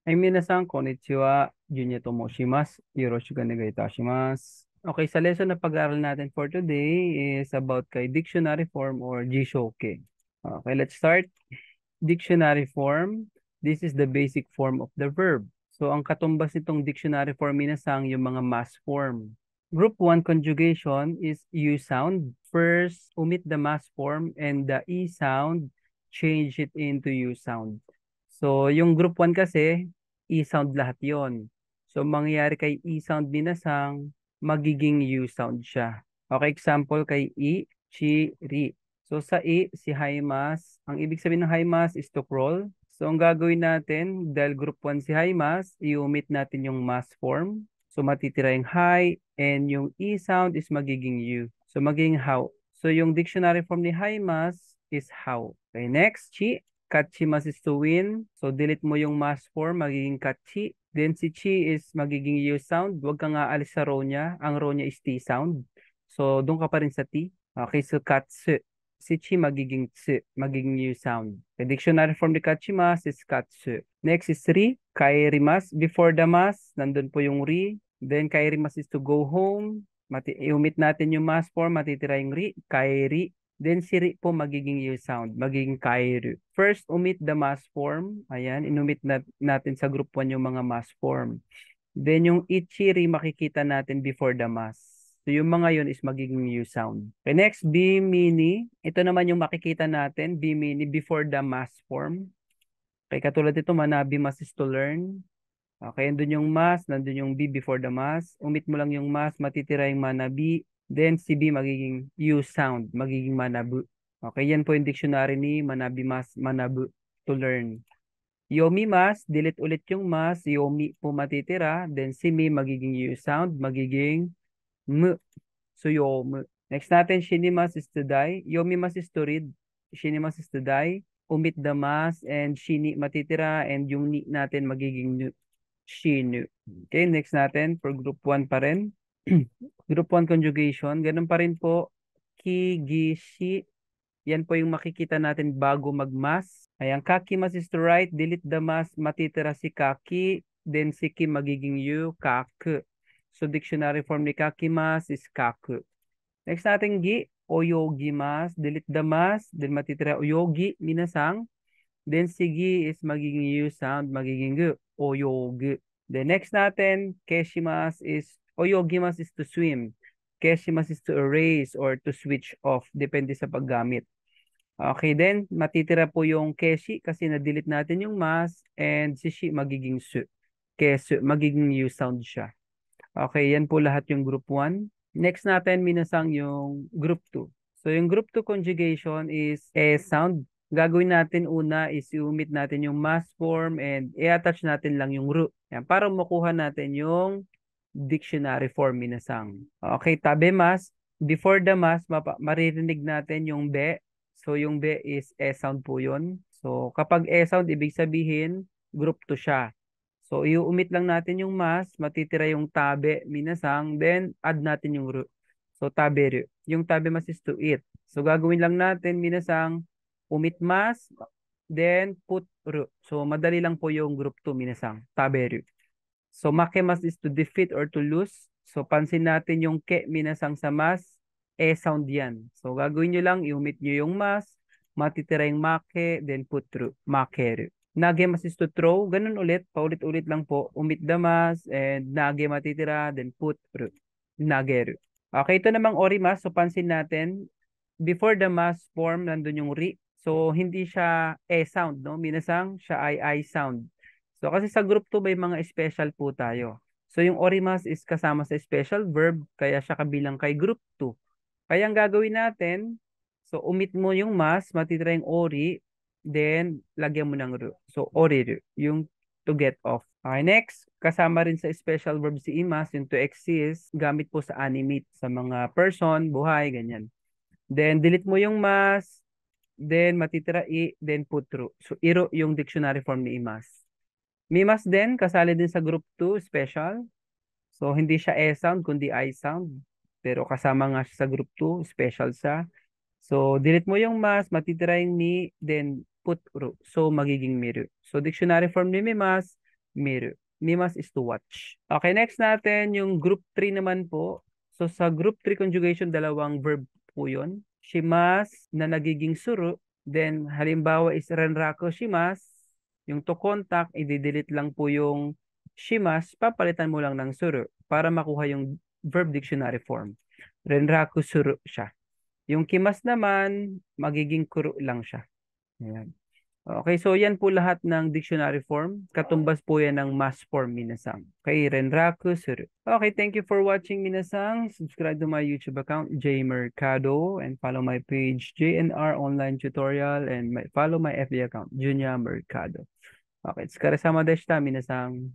Minasan, konnichiwa, Junya Tomoshimasu, Yoroshiku onegai itashimasu. Okay, sa lesson na pag-aaral natin for today is about kay dictionary form or Jishoke. Okay, let's start. Dictionary form. This is the basic form of the verb. So, ang katumbas nitong dictionary form, minasang yung mga mass form. Group 1 conjugation is U sound. First, omit the mass form and the E sound, change it into U sound. So, yung group 1 kasi, E sound lahat yon. So, mangyayari kay E sound binasang, magiging U sound siya. Okay, example kay E, chi, ri. So, sa E, si Haimas, ang ibig sabihin ng Haimas is to crawl. So, ang gagawin natin, dahil group 1 si Haimas, i-omit natin yung mass form. So, matitira yung hi, and yung E sound is magiging U. So, magiging how. So, yung dictionary form ni Haimas is how. Okay, next, chi. Kachimas is to win. So, delete mo yung mass form, magiging kachi. Then, si chi is magiging U sound. Huwag kang aalis sa row niya. Ang row niya is T sound. So, doon ka pa rin sa T. Okay, so katsu. Si chi magiging tsu, magiging U sound. The dictionary form ni kachimas is katsu. Next is ri, kairimas. Before the mas, nandun po yung ri. Then, kairimas is to go home. I-omit natin yung mass form, matitira yung ri, kairi. Then si ri po magiging U sound, magiging kairu. First, omit the mass form. Ayan, inumit natin sa group 1 yung mga mass form. Then yung ichiri makikita natin before the mass. So yung mga yun is magiging U sound. Okay, next, B mini. Ito naman yung makikita natin, B mini before the mass form. Okay, katulad ito, manabi mas is to learn. Okay, andun yung mas, nandun yung B before the mas. Omit mo lang yung mas, matitira yung manabi. Then si B magiging U sound, magiging manabu. Okay, yan po yung dictionary ni manabi mas, manabu, to learn. Yomi mas, delete ulit yung mas, yomi po matitira. Then si mi magiging U sound, magiging M. So yomu. Next natin, shinimas is to die. Yomimas is to read. Shinimas is to die. Omit the mas and shini matitira and yung ni natin magiging nu. Shinu. Okay, next natin for group 1 pa rin. Group 1 conjugation. Ganun pa rin po. Ki, gi, shi. Yan po yung makikita natin bago mag-mas. Ayan, kaki mas is to write. Delete the mas. Matitira si kaki. Then si ki magiging yu. Kaku. So dictionary form ni kaki mas is kaku. Next natin gi. Oyogi mas. Delete the mas. Then matitira oyogi. Minasang. Then si gi is magiging yu sound. Magiging gu. Oyogi. The next natin, keshimas is, oyogimas is to swim. Keshimas is to erase or to switch off. Depende sa paggamit. Okay, then matitira po yung keshi kasi na-delete natin yung mas and si shi magiging su. Kesu, magiging U sound siya. Okay, yan po lahat yung group 1. Next natin, minasang yung group 2. So yung group 2 conjugation is E sound. Gagawin natin una is i-omit natin yung mass form and i-attach natin lang yung ru. Yan, para makuha natin yung dictionary form minasang. Okay, tabi mas. Before the mas, maririnig natin yung be. So yung be is E sound po yun. So kapag E sound, ibig sabihin group 2 siya. So i-omit lang natin yung mas, matitira yung tabe minasang, then add natin yung ru. So tabe ru. Yung tabe mas is to eat. So gagawin lang natin minasang omit mas, then put ru. So madali lang po yung group 2 minasang, tabe ru. So makemas is to defeat or to lose. So pansin natin yung ke minasang sa mas, e sound yan. So gagawin nyo lang, i-omit nyo yung mas, matitira yung make, then put through, makeru. Nagemas is to throw, ganun ulit, paulit-ulit lang po. Omit the mas, and nage matitira, then put through, nageru. Okay, ito namang orimas, so pansin natin, before the mas form, nandun yung ri. So hindi siya e sound, no? Minasang siya ay I sound. So kasi sa group 2 may mga special po tayo. So yung orimas is kasama sa special verb, kaya siya kabilang kay group 2. Kaya ang gagawin natin, so omit mo yung mas, matitira yung ori, then lagyan mo ng ru. So oriru, yung to get off. Okay, next, kasama rin sa special verb si imas, yung to exist, gamit po sa animate, sa mga person, buhay, ganyan. Then delete mo yung mas, then matitira i, then put ru. So iro yung dictionary form ni imas. Mimas din, kasali din sa group 2, special. So, hindi siya E sound, kundi I sound. Pero kasama nga siya sa group 2, special siya. So, delete mo yung mas, matitira yung mi, then put ru. So, magiging miru. So, dictionary form ni mimas, miru. Mimas is to watch. Okay, next natin yung group 3 naman po. So sa group 3 conjugation, dalawang verb po yun. Shimas na nagiging suru. Then halimbawa is renraku shimas. Yung to contact, i-delete lang po yung shimas, papalitan mo lang ng suru para makuha yung verb dictionary form. Renraku suru siya. Yung kimas naman, magiging kuru lang siya. Ayan. Okay, so yan po lahat ng dictionary form. Katumbas po yan ng mass form, minasang. Okay, renraku suru. Okay, thank you for watching, minasang. Subscribe to my YouTube account, J Mercado, and follow my page, JNR Online Tutorial, and follow my FB account, Junya Mercado. Okay, tsukaresama deshita, minasang.